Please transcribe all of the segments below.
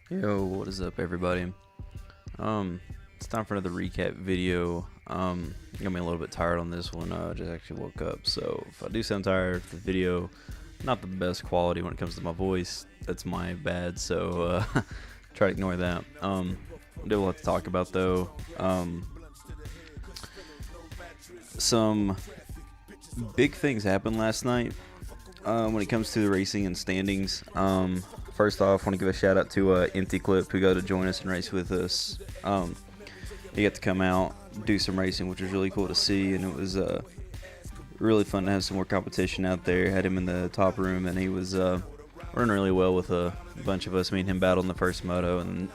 Yo, what is up, everybody? It's time for another recap video. Got me a little bit tired on this one. Just actually woke up, so if I do sound tired, the video not the best quality when it comes to my voice. That's my bad. So try to ignore that. I do have a lot to talk about though. Some big things happened last night. When it comes to the racing and standings, first off, I want to give a shout out to Empty Clip who got to join us and race with us. He got to come out, do some racing, which was really cool to see, and it was really fun to have some more competition out there. Had him in the top room, and he was running really well with a bunch of us. Me and him battled in the first moto, and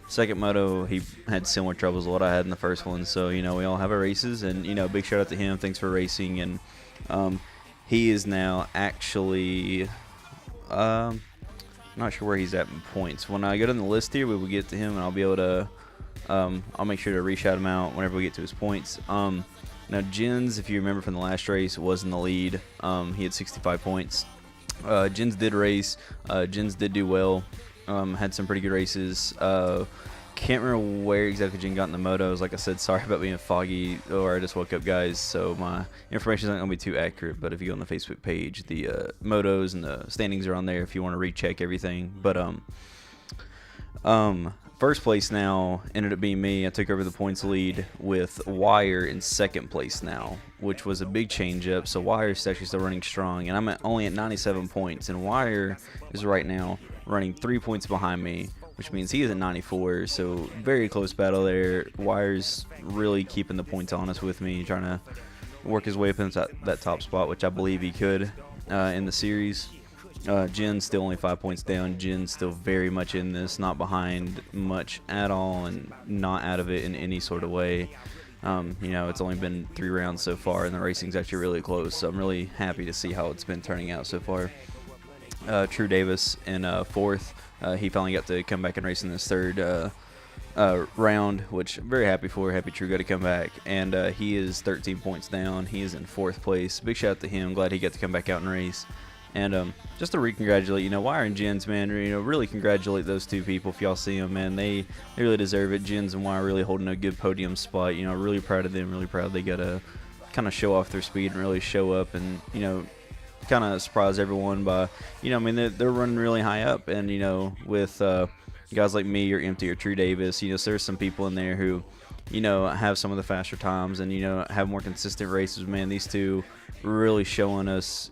second moto he had similar troubles to what I had in the first one. So we all have our races, and big shout out to him. Thanks for racing, and he is now actually not sure where he's at in points. When I go down the list here, we will get to him, and I'll be able to I'll make sure to re-shout him out whenever we get to his points. Now Jens, if you remember from the last race, was in the lead. He had 65 points. Jens did race. Jens did do well. Had some pretty good races. Can't remember where exactly Jen got in the motos. Like I said, sorry about being foggy, or I just woke up, guys, so my information is not going to be too accurate. But if you go on the Facebook page, the motos and the standings are on there if you want to recheck everything. But first place now ended up being me. I took over the points lead with Wire in second place now, which was a big change up. So Wire is actually still running strong, and I'm only at 97 points, and Wire is right now running 3 points behind me, which means he is at 94. So very close battle there. Wire's really keeping the points honest with me, trying to work his way up into that top spot, which I believe he could in the series. Jen's still only 5 points down. Jen's still very much in this, not behind much at all, and not out of it in any sort of way. It's only been 3 rounds so far, and the racing's actually really close. So I'm really happy to see how it's been turning out so far. True Davis in fourth. He finally got to come back and race in this third round, which I'm very happy for. Happy True got to come back, and he is 13 points down. He is in fourth place. Big shout out to him. Glad he got to come back out and race. And just to re-congratulate, Wire and Jens, man, really congratulate those two people. If y'all see them, man, they really deserve it. Jens and Wire really holding a good podium spot. Really proud of them. Really proud they got to kind of show off their speed and really show up and, kind of surprise everyone by, they're running really high up. And, with guys like me or Empty or True Davis, so there's some people in there who, have some of the faster times and, have more consistent races. Man, these two really showing us,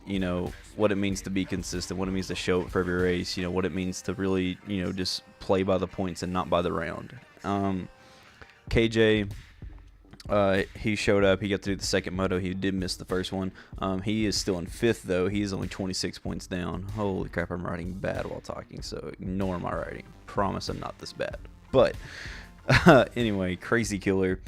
what it means to be consistent, what it means to show up for every race, what it means to really, just play by the points and not by the round. KJ, he showed up. He got to do the second moto. He did miss the first one. He is still in fifth, though. He is only 26 points down. Holy crap, I'm writing bad while talking, so ignore my writing. Promise I'm not this bad. But anyway, Crazy Killer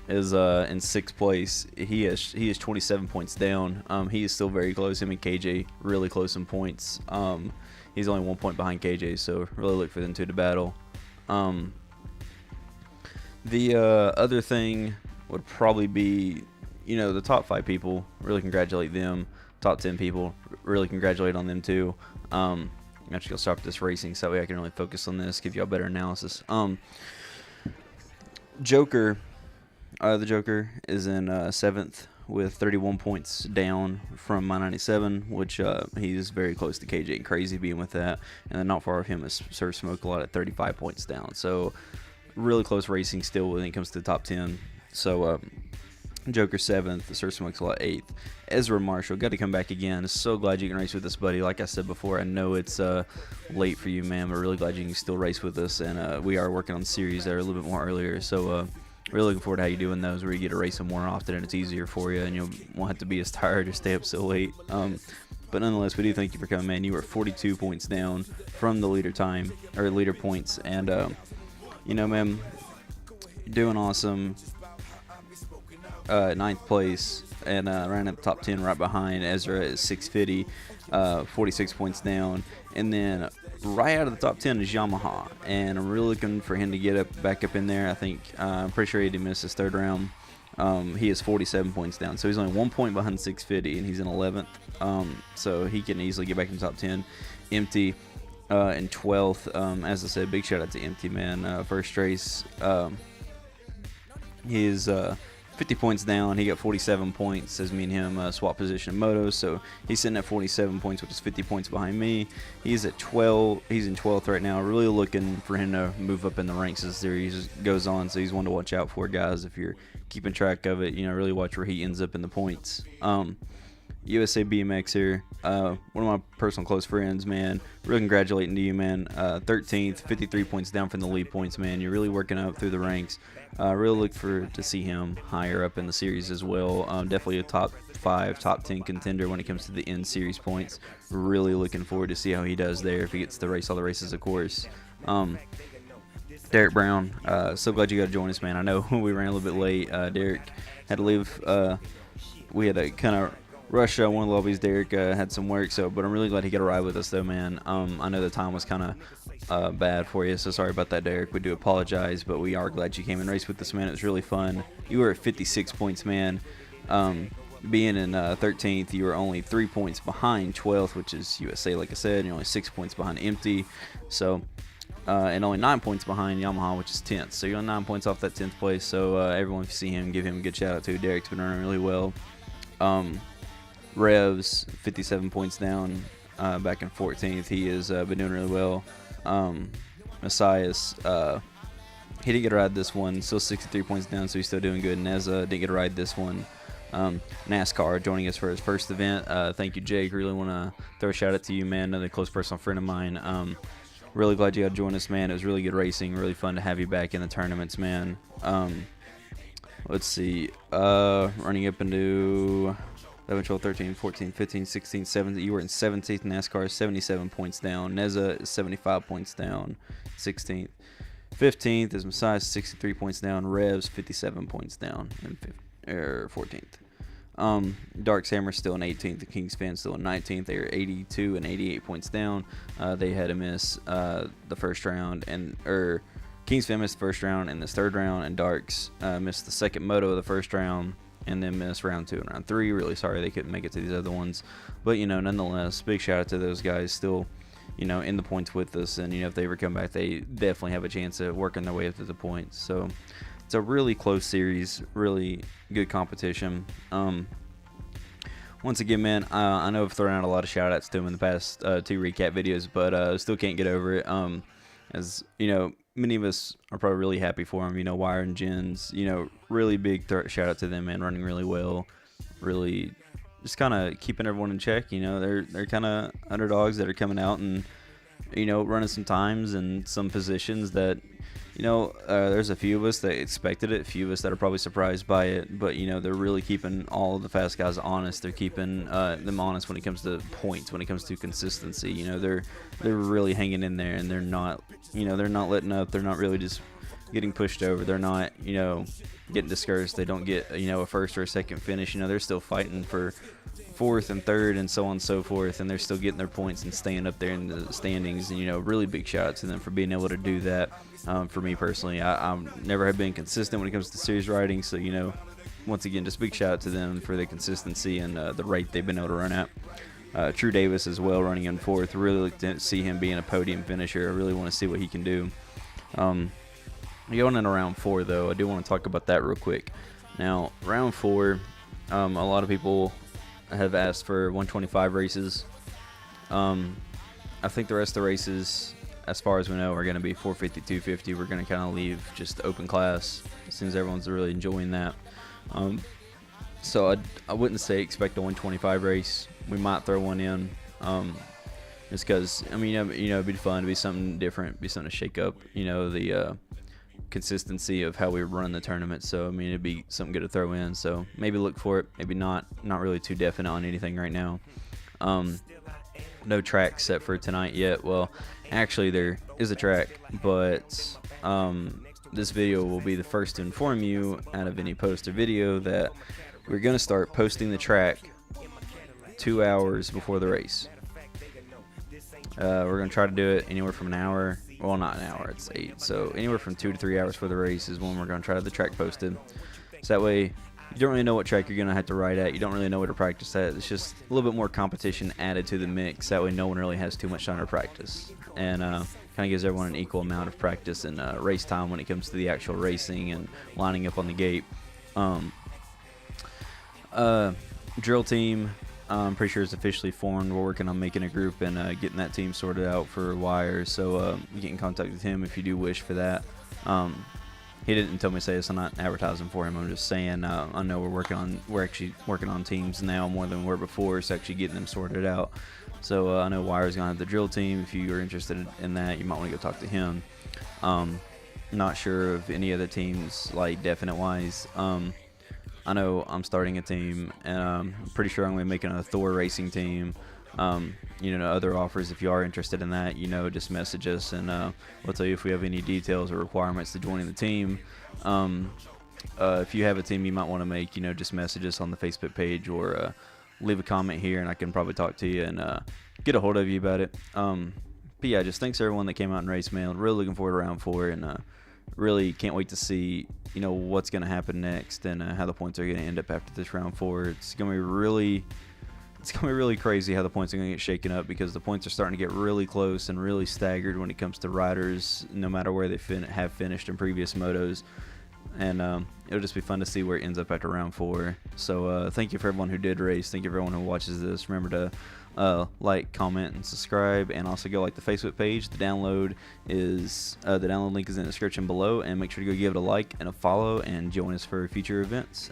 is in sixth place. He is 27 points down. He is still very close. Him and KJ really close in points. He's only 1 point behind KJ, so really look for them two to battle. The other thing would probably be, the top 5 people. Really congratulate them. Top 10 people, really congratulate on them too. I'm actually gonna stop this racing so that way I can really focus on this, give y'all better analysis. Joker. The Joker is in 7th with 31 points down from my 97, which he's very close to KJ and Crazy being with that. And then not far of him is Sir Smoke a lot at 35 points down. So really close racing still when it comes to the top 10. So Joker 7th, Sir Smoke's a lot 8th. Ezra Marshall got to come back again. So glad you can race with us, buddy. Like I said before, I know it's late for you, man, but really glad you can still race with us. And we are working on series that are a little bit more earlier. So really looking forward to how you doing those, where you get to race them more often and it's easier for you, and you won't have to be as tired or stay up so late. But nonetheless, we do thank you for coming, man. You were 42 points down from the leader time or leader points, and man, you're doing awesome. 9th place and ran up the top 10 right behind Ezra at 650, 46 points down, and then right out of the top 10 is Yamaha, and I'm really looking for him to get back up in there. I think I'm pretty sure he did miss his third round. He is 47 points down, so he's only 1 point behind 650, and he's in 11th. So he can easily get back in the top 10. Empty in 12th. As I said, big shout out to Empty, man. First race, he's 50 points down. He got 47 points as me and him swap position in moto. So he's sitting at 47 points, which is 50 points behind me. He's at 12. He's in 12th right now. Really looking for him to move up in the ranks as the series goes on. So he's one to watch out for, guys. If you're keeping track of it, really watch where he ends up in the points. USA BMX here, one of my personal close friends, man. Really congratulating to you, man. 13th, 53 points down from the lead points, man. You're really working up through the ranks. Really look to see him higher up in the series as well. Definitely a top 5, top 10 contender when it comes to the end series points. Really looking forward to see how he does there if he gets to race all the races, of course. Derek Brown, so glad you got to join us, man. I know we ran a little bit late. Derek had to leave. We had to kind of rush one of the lobbies. Derek had some work, but I'm really glad he got a ride with us, though, man. I know the time was kind of bad for you, so sorry about that, Derek. We do apologize, but we are glad you came and raced with us, man. It was really fun. You were at 56 points, man. Being in 13th, you were only 3 points behind 12th, which is USA, like I said. You're only 6 points behind Empty, and only 9 points behind Yamaha, which is 10th. So you're on 9 points off that 10th place. So everyone, if you see him, give him a good shout out too. Derek's been running really well. Revs, 57 points down, back in 14th. He has been doing really well. Messias, he didn't get a ride this one. Still 63 points down, so he's still doing good. Neza didn't get a ride this one. NASCAR joining us for his first event. Thank you, Jake. Really want to throw a shout out to you, man. Another close personal friend of mine. Really glad you got to join us, man. It was really good racing. Really fun to have you back in the tournaments, man. Let's see. Running up into 11, 12, 13, 14, 15, 16, 17. You were in 17th NASCAR, 77 points down. Neza is 75 points down, 16th. 15th is Messiah, 63 points down. Revs, 57 points down, and 14th. Dark's Hammer still in 18th. The Kings Fan still in 19th. They are 82 and 88 points down. They had to miss the first round, Kings Fan missed the first round and this third round, and Darks missed the second moto of the first round, and then missed round 2 and round 3. Really sorry they couldn't make it to these other ones, but nonetheless, big shout out to those guys still in the points with us, and if they ever come back, they definitely have a chance of working their way up to the points. So it's a really close series, really good competition. Once again, man, I know I've thrown out a lot of shout outs to him in the past 2 recap videos, but still can't get over it. As many of us are probably really happy for him. Wire and Jens, really big shout out to them, man, running really well, really just kind of keeping everyone in check. They're kind of underdogs that are coming out and running some times and some positions that there's a few of us that expected it, a few of us that are probably surprised by it, but they're really keeping all of the fast guys honest. They're keeping them honest when it comes to points, when it comes to consistency. They're really hanging in there, and they're not letting up. They're not really just getting pushed over. They're not getting discouraged. They don't get a first or a second finish. They're still fighting for 4th and 3rd and so on and so forth, and they're still getting their points and staying up there in the standings. And really big shout out to them for being able to do that. For me personally, I never have been consistent when it comes to series riding, so once again, just big shout out to them for the consistency and the rate they've been able to run at. True Davis as well, running in 4th. Really look to see him being a podium finisher. I really want to see what he can do. Going into round 4, though, I do want to talk about that real quick. Now, round 4, a lot of people have asked for 125 races. I think the rest of the races, as far as we know, are going to be 450, 250. We're going to kind of leave just open class as soon as everyone's really enjoying that. So I wouldn't say expect a 125 race. We might throw one in, just because it'd be fun to be something different, be something to shake up, the consistency of how we run the tournament. So it'd be something good to throw in. So maybe look for it, maybe not. Not really too definite on anything right now. No track set for tonight yet. Well, actually there is a track, but this video will be the first to inform you out of any post or video that we're going to start posting the track 2 hours before the race. We're going to try to do it anywhere from an hour. Well, not an hour, it's 8. So anywhere from 2 to 3 hours for the race is when we're going to try to have the track posted. So that way You don't really know what track you're going to have to ride at. You don't really know where to practice at. It's just a little bit more competition added to the mix. That way no one really has too much time to practice. And kind of gives everyone an equal amount of practice and race time when it comes to the actual racing and lining up on the gate. Drill team, I'm pretty sure it's officially formed. We're working on making a group and getting that team sorted out for Wire. So you get in contact with him if you do wish for that. He didn't tell me to say this. I'm not advertising for him. I'm just saying I know we're actually working on teams now more than we were before. It's actually getting them sorted out. So I know Wire's gonna have the drill team. If you are interested in that, you might want to go talk to him. Not sure of any other teams like definite wise. I know I'm starting a team, and I'm pretty sure I'm going to be making a Thor racing team. Other offers, if you are interested in that, just message us, and we'll tell you if we have any details or requirements to joining the team. If you have a team you might want to make, just message us on the Facebook page or leave a comment here, and I can probably talk to you and get a hold of you about it. But yeah, just thanks to everyone that came out and raced, man. Really looking forward to round 4, and really can't wait to see what's going to happen next and how the points are going to end up after this round 4. It's going to be really crazy how the points are going to get shaken up, because the points are starting to get really close and really staggered when it comes to riders, no matter where they have finished in previous motos. And it'll just be fun to see where it ends up after round 4. So thank you for everyone who did race. Thank you for everyone who watches this. Remember to like, comment, and subscribe, and also go like the Facebook page. The download link is in the description below, and make sure to go give it a like and a follow and join us for future events.